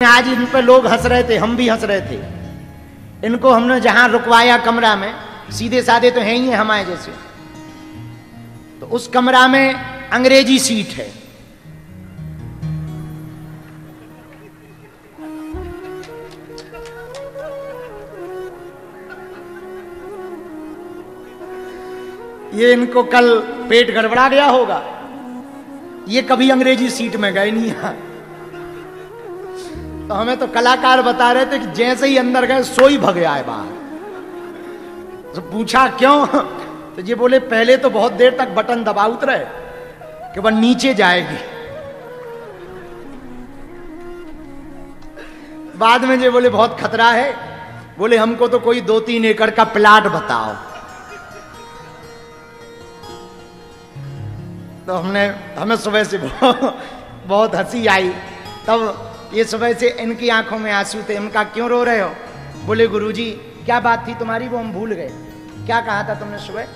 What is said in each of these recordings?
आज इन पे लोग हंस रहे थे, हम भी हंस रहे थे। इनको हमने जहां रुकवाया कमरा में, सीधे साधे तो हैं ही है हमारे जैसे, तो उस कमरा में अंग्रेजी सीट है। ये इनको कल पेट गड़बड़ा गया होगा, ये कभी अंग्रेजी सीट में गए नहीं है। तो हमें तो कलाकार बता रहे थे कि जैसे ही अंदर गए सोई भग आए बाहर। तो पूछा क्यों, तो ये बोले पहले तो बहुत देर तक बटन दबा उतरे कि वह नीचे जाएगी, बाद में ये बोले बहुत खतरा है, बोले हमको तो कोई 2-3 एकड़ का प्लाट बताओ। तो हमें सुबह से बहुत हंसी आई। तब ये सुबह से इनकी आंखों में आंसू थे। उनका क्यों रो रहे हो? बोले गुरुजी क्या बात थी तुम्हारी, वो हम भूल गए। क्या कहा था तुमने सुबह?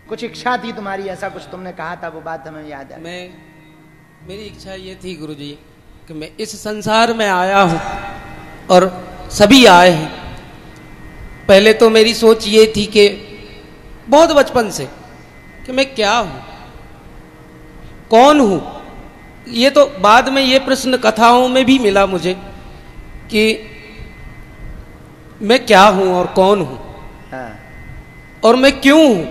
कुछ इच्छा थी तुम्हारी, ऐसा कुछ तुमने कहा था, वो बात हमें याद है। मेरी इच्छा ये थी गुरुजी कि मैं इस संसार में आया हूं और सभी आए हैं। पहले तो मेरी सोच ये थी कि बहुत बचपन से कि मैं क्या हूं, कौन हूं। ये तो बाद में ये प्रश्न कथाओं में भी मिला मुझे कि मैं क्या हूं और कौन हूं, और मैं क्यों हूं,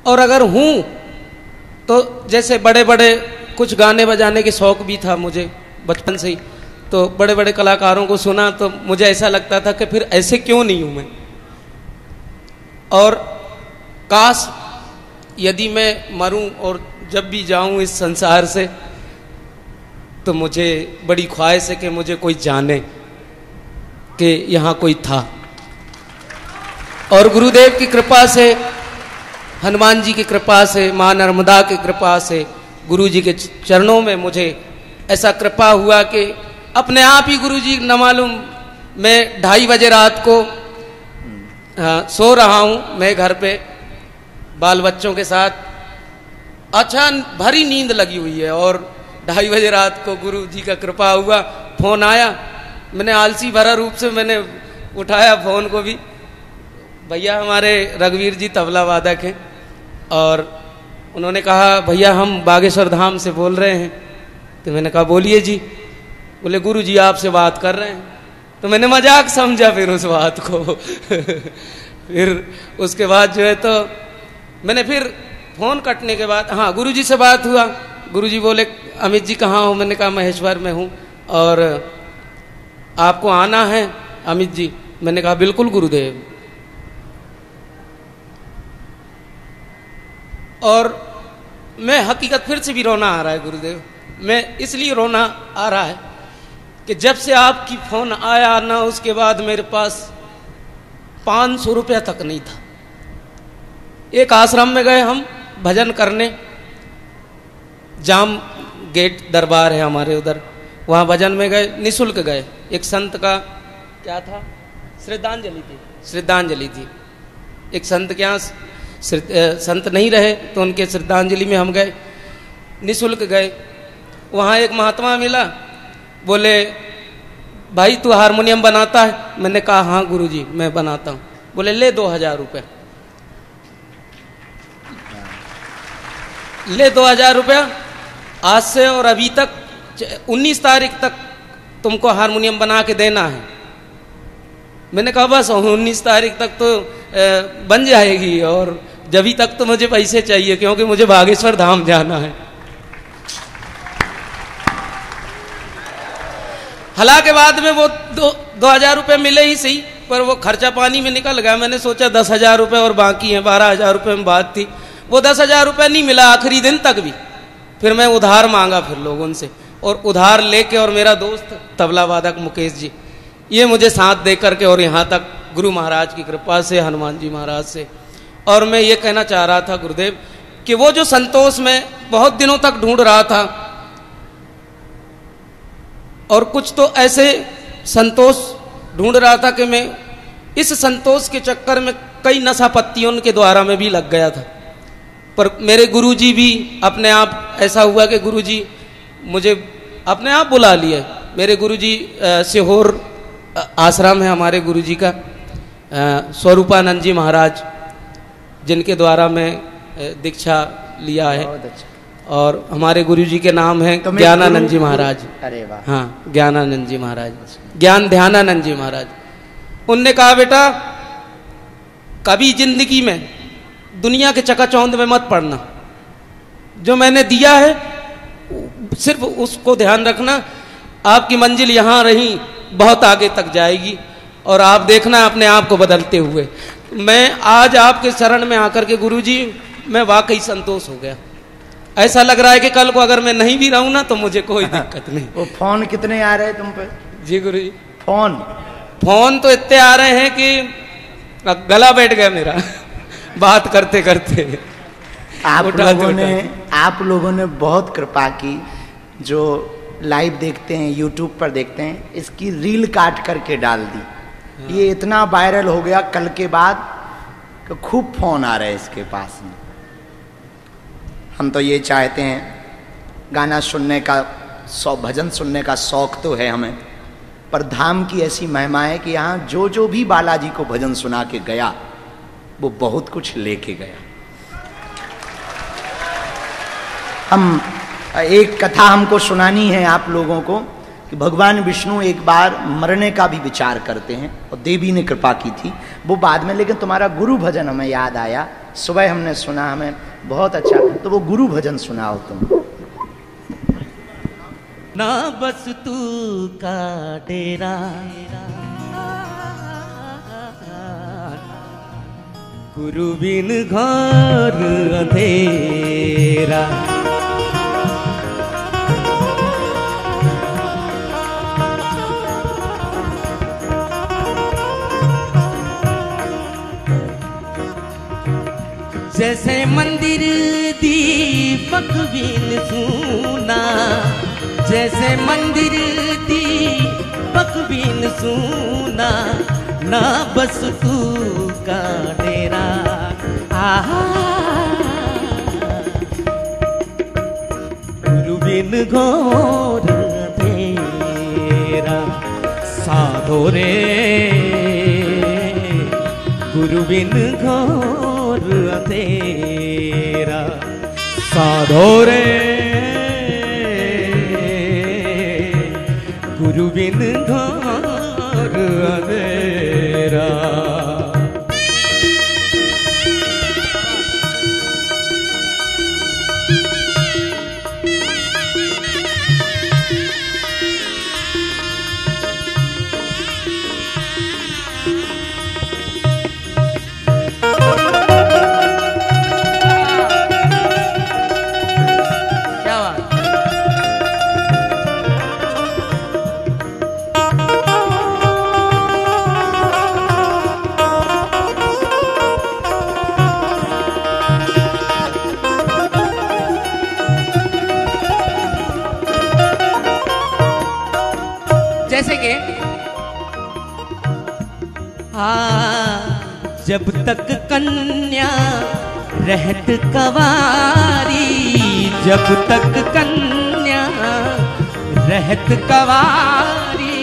और अगर हूं तो जैसे बड़े बड़े कुछ गाने बजाने के शौक भी था मुझे बचपन से ही, तो बड़े बड़े कलाकारों को सुना तो मुझे ऐसा लगता था कि फिर ऐसे क्यों नहीं हूं मैं। और काश यदि मैं मरूं और जब भी जाऊं इस संसार से तो मुझे बड़ी ख्वाहिश है कि मुझे कोई जाने कि यहाँ कोई था। और गुरुदेव की कृपा से, हनुमान जी की कृपा से, माँ नर्मदा की कृपा से, गुरु जी के चरणों में मुझे ऐसा कृपा हुआ कि अपने आप ही गुरु जी न मालूम मैं 2:30 बजे रात को सो रहा हूँ मैं घर पे बाल बच्चों के साथ, अच्छा भरी नींद लगी हुई है, और 2:30 बजे रात को गुरु जी का कृपा हुआ, फोन आया। मैंने आलसी भरा रूप से मैंने उठाया फोन को भी। भैया हमारे रघुवीर जी तबला वादक हैं, और उन्होंने कहा भैया हम बागेश्वर धाम से बोल रहे हैं। तो मैंने कहा बोलिए जी। बोले गुरु जी आपसे बात कर रहे हैं। तो मैंने मजाक समझा फिर उस बात को फिर उसके बाद जो है तो मैंने फिर फोन कटने के बाद, हाँ गुरुजी से बात हुआ। गुरुजी बोले अमित जी कहाँ हो? मैंने कहा महेश्वर में हूँ और आपको आना है अमित जी। मैंने कहा बिल्कुल गुरुदेव। और मैं हकीकत फिर से भी रोना आ रहा है गुरुदेव। मैं इसलिए रोना आ रहा है कि जब से आपकी फोन आया ना, उसके बाद मेरे पास 500 रुपया तक नहीं था। एक आश्रम में गए हम भजन करने, जाम गेट दरबार है हमारे उधर, वहाँ भजन में गए, निःशुल्क गए। एक संत का क्या था, श्रद्धांजलि थी। एक संत के यहाँ संत नहीं रहे तो उनके श्रद्धांजलि में हम गए, निःशुल्क गए। वहाँ एक महात्मा मिला, बोले भाई तू हारमोनियम बनाता है? मैंने कहा हाँ गुरुजी मैं बनाता हूँ। बोले ले 2000 रुपया, ले 2000 रुपया। आज से और अभी तक 19 तारीख तक तुमको हारमोनियम बना के देना है। मैंने कहा बस 19 तारीख तक तो बन जाएगी, और जभी तक तो मुझे पैसे चाहिए क्योंकि मुझे बागेश्वर धाम जाना है। हालांकि बाद में वो 2000 रुपये मिले ही सही, पर वो खर्चा पानी में निकल गया। मैंने सोचा 10,000 रुपये और बाकी हैं, 12,000 रुपये में बात थी। वो 10,000 रुपये नहीं मिला आखिरी दिन तक भी। फिर मैं उधार मांगा फिर लोगों से, और उधार लेके, और मेरा दोस्त तबला वादक मुकेश जी, ये मुझे साथ दे करके और यहाँ तक गुरु महाराज की कृपा से, हनुमान जी महाराज से। और मैं ये कहना चाह रहा था गुरुदेव कि वो जो संतोष में बहुत दिनों तक ढूंढ रहा था, और कुछ तो ऐसे संतोष ढूंढ रहा था कि मैं इस संतोष के चक्कर में कई नशा पत्तियों के द्वारा में भी लग गया था। पर मेरे गुरुजी भी अपने आप ऐसा हुआ कि गुरुजी मुझे अपने आप बुला लिए। मेरे गुरुजी सीहोर आश्रम है हमारे गुरुजी का, स्वरूपानंद जी महाराज, जिनके द्वारा मैं दीक्षा लिया है। और हमारे गुरुजी के नाम है ज्ञानानंद जी महाराज। अरे वाह। हाँ, ज्ञानानंद जी महाराज, ज्ञान ध्यानानंद जी महाराज। उनने कहा बेटा कभी जिंदगी में दुनिया के चकाचौंध में मत पड़ना, जो मैंने दिया है सिर्फ उसको ध्यान रखना। आपकी मंजिल यहाँ रही बहुत आगे तक जाएगी और आप देखना अपने आप को बदलते हुए। मैं आज आपके शरण में आकर के गुरुजी मैं वाकई संतोष हो गया। ऐसा लग रहा है कि कल को अगर मैं नहीं भी रहूं ना तो मुझे कोई दिक्कत नहीं। वो फोन कितने आ रहे हैं तुम पे? जी गुरुजी, फोन तो इतने आ रहे हैं कि गला बैठ गया मेरा बात करते करते। आप लोगों ने बहुत कृपा की, जो लाइव देखते हैं, यूट्यूब पर देखते हैं, इसकी रील काट करके डाल दी। ये इतना वायरल हो गया कल के बाद कि खूब फोन आ रहे हैं इसके पास में। हम तो ये चाहते हैं, गाना सुनने का भजन सुनने का शौक तो है हमें, पर धाम की ऐसी महिमा है कि यहाँ जो भी बालाजी को भजन सुना के गया वो बहुत कुछ लेके गया। हम एक कथा हमको सुनानी है आप लोगों को कि भगवान विष्णु एक बार मरने का भी विचार करते हैं और देवी ने कृपा की थी, वो बाद में। लेकिन तुम्हारा गुरु भजन हमें याद आया, सुबह हमने सुना, हमें बहुत अच्छा, तो वो गुरु भजन सुनाओ तुम। ना बस तू का डेरा, गुरु बिन घर अंधेरा, जैसे मंदिर दीपक बिन सूना, जैसे मंदिर दीपक बिन सूना, ना बस तू का डेरा। आहा, गुरु बिन घोर अंधेरा, साधो रे गुरु बिन घोर अंधेरा, साधो रे गुरु बिन घोर अंधेरा। जैसे कि जब तक कन्या रहत कवारी, जब तक कन्या रहत कवारी,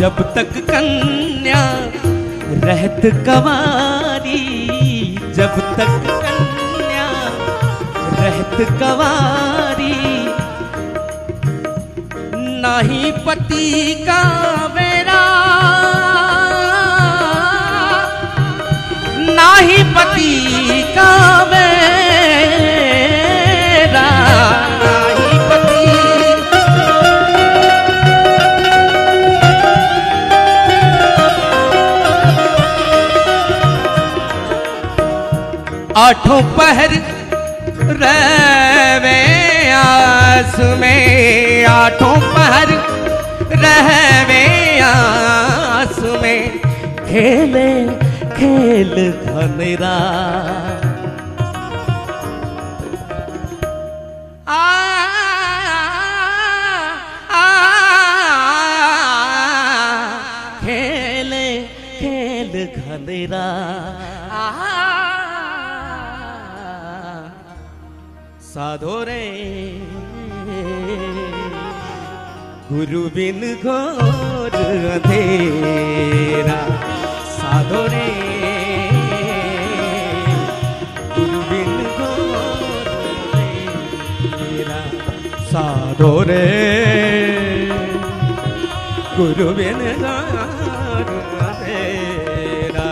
जब तक कन्या रहत कवारी, जब तक कन्या रहत कवारी, नाही पति का बेरा, नाही पति का बेरा, नाही पति आठों पहर रहवे आस में, आठों पहर रहवे आस में खेले खेल धनेरा खेले खेल घनेरा साधो रे गुरु बिन घोर अंधेरा साधो रे गुरु बिन घोर अंधेरा साधो रे गुरु बिन घोर अंधेरा।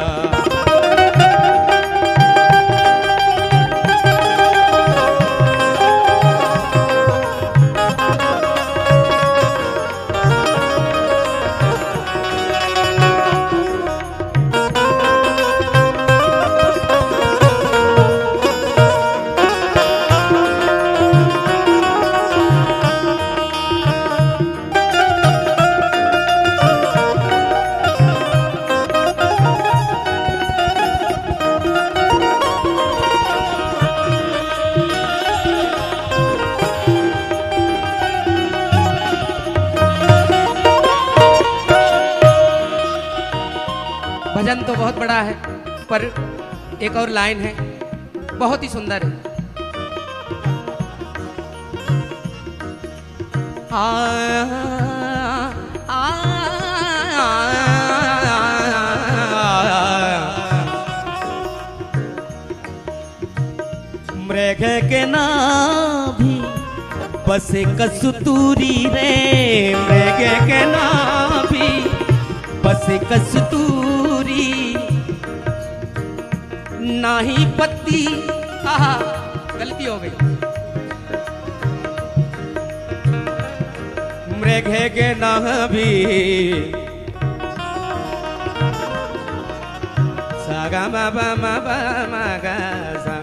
भजन तो बहुत बड़ा है पर एक और लाइन है बहुत ही सुंदर है। मृग के नाभि बसे कस्तूरी रे मृग के नाभि बसे कस्तूरी नाही पत्ती आहा गलती हो गई मृग के नाभि सागा बाबा माबा मागा सा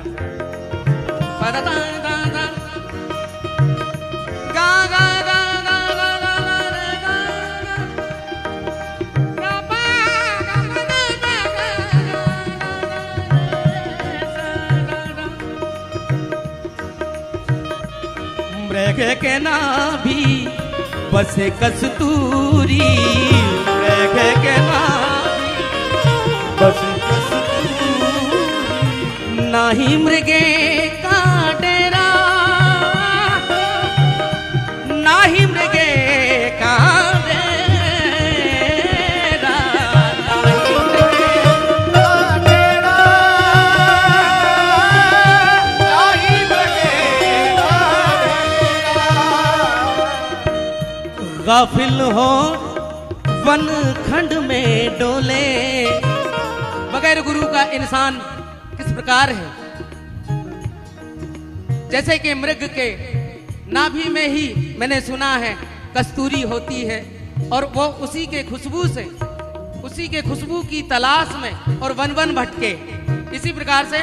गा गा गा गा मृग के नाभि बसे कस्तूरी मृग के नाभि बसे कस्तूरी नाही मृगे का डेरा नाही मृगे का डेरा नाही मृगे का डेरा नाही मृगे का गाफिल हो वन खंड में डोले बगैर गुरु का इंसान किस प्रकार है। जैसे कि मृग के नाभि में ही मैंने सुना है कस्तूरी होती है और वो उसी के खुशबू की तलाश में और वन वन भटके। इसी प्रकार से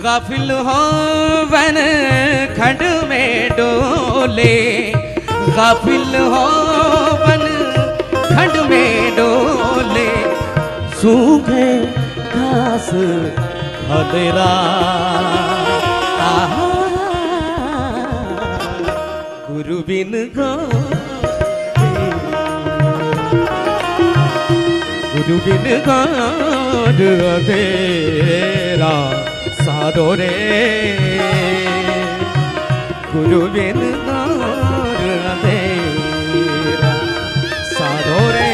गाफिल हो वन खंड में डोले गाफिल हो वन खंड में डोले सूखे घास खदेरा गुरु बिन गुरु बिन गाद अंधेरा साधो रे गुरु बिन गाद अंधेरा साधो रे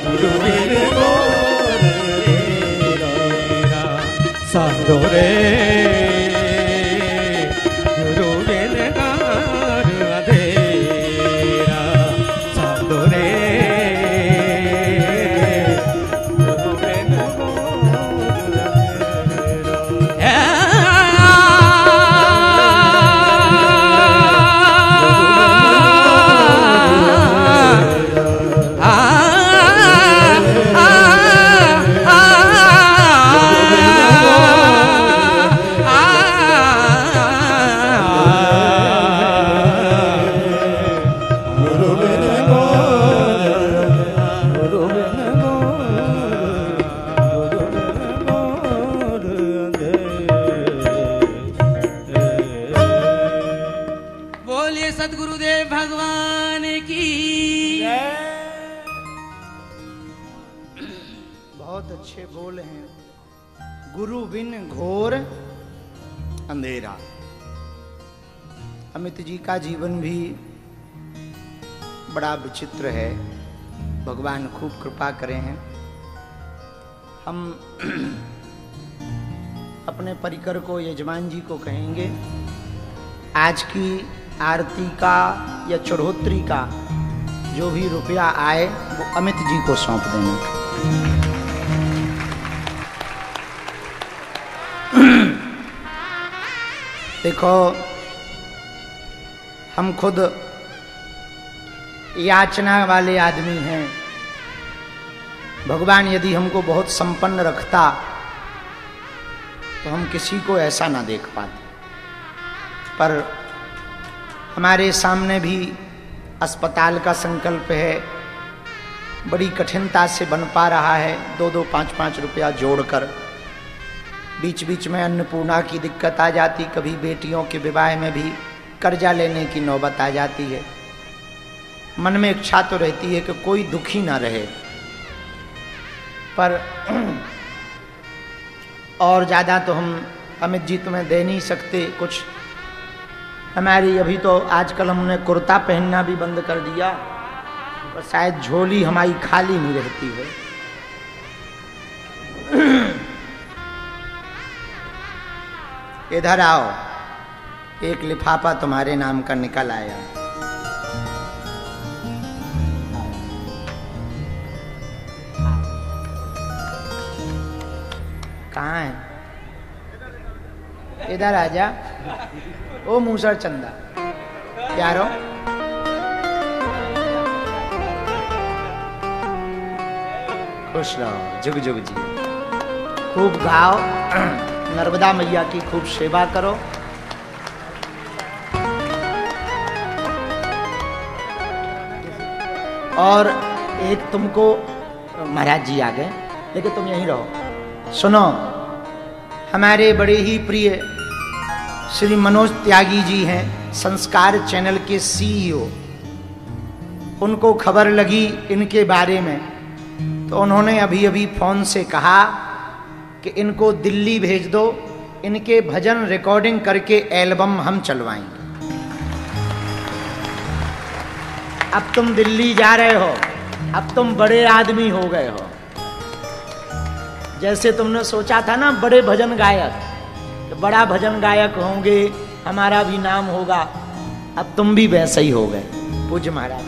गुरु बिन गाद अंधेरा साधो रे गुरु बिन गाद अंधेरा साधो रे गुरु बिन बोलिए सदगुरुदेव भगवान की। बहुत अच्छे बोल हैं। गुरु बिन घोर अंधेरा। अमित जी का जीवन भी बड़ा विचित्र है। भगवान खूब कृपा करे हैं। हम अपने परिकर को, यजमान जी को कहेंगे आज की आरती का या चढ़ोत्री का जो भी रुपया आए वो अमित जी को सौंप देना। देखो, हम खुद याचना वाले आदमी हैं। भगवान यदि हमको बहुत संपन्न रखता तो हम किसी को ऐसा ना देख पाते। पर हमारे सामने भी अस्पताल का संकल्प है, बड़ी कठिनता से बन पा रहा है। 2-2, 5-5 रुपया जोड़कर। बीच बीच में अन्नपूर्णा की दिक्कत आ जाती, कभी बेटियों के विवाह में भी कर्जा लेने की नौबत आ जाती है। मन में इच्छा तो रहती है कि कोई दुखी ना रहे, पर और ज़्यादा तो हम अमित जी तुम्हें दे नहीं सकते कुछ। हमारी अभी तो आजकल हमने कुर्ता पहनना भी बंद कर दिया, और शायद झोली हमारी खाली नहीं रहती है। इधर आओ, एक लिफाफा तुम्हारे नाम का निकल आया। कहाँ है? इधर आजा। ओ मूसर चंदा प्यारो, खुश रहो, जुग जुग जी। खूब गाओ, नर्मदा मैया की खूब सेवा करो। और एक तुमको, महाराज जी आ गए लेकिन तुम यहीं रहो। सुनो, हमारे बड़े ही प्रिय श्री मनोज त्यागी जी हैं, संस्कार चैनल के सीईओ। उनको खबर लगी इनके बारे में, तो उन्होंने अभी अभी फोन से कहा कि इनको दिल्ली भेज दो, इनके भजन रिकॉर्डिंग करके एल्बम हम चलवाएंगे। अब तुम दिल्ली जा रहे हो, अब तुम बड़े आदमी हो गए हो। जैसे तुमने सोचा था ना बड़े भजन गायक, तो बड़ा भजन गायक होंगे, हमारा भी नाम होगा, अब तुम भी वैसे ही हो गए। पूज्य महाराज।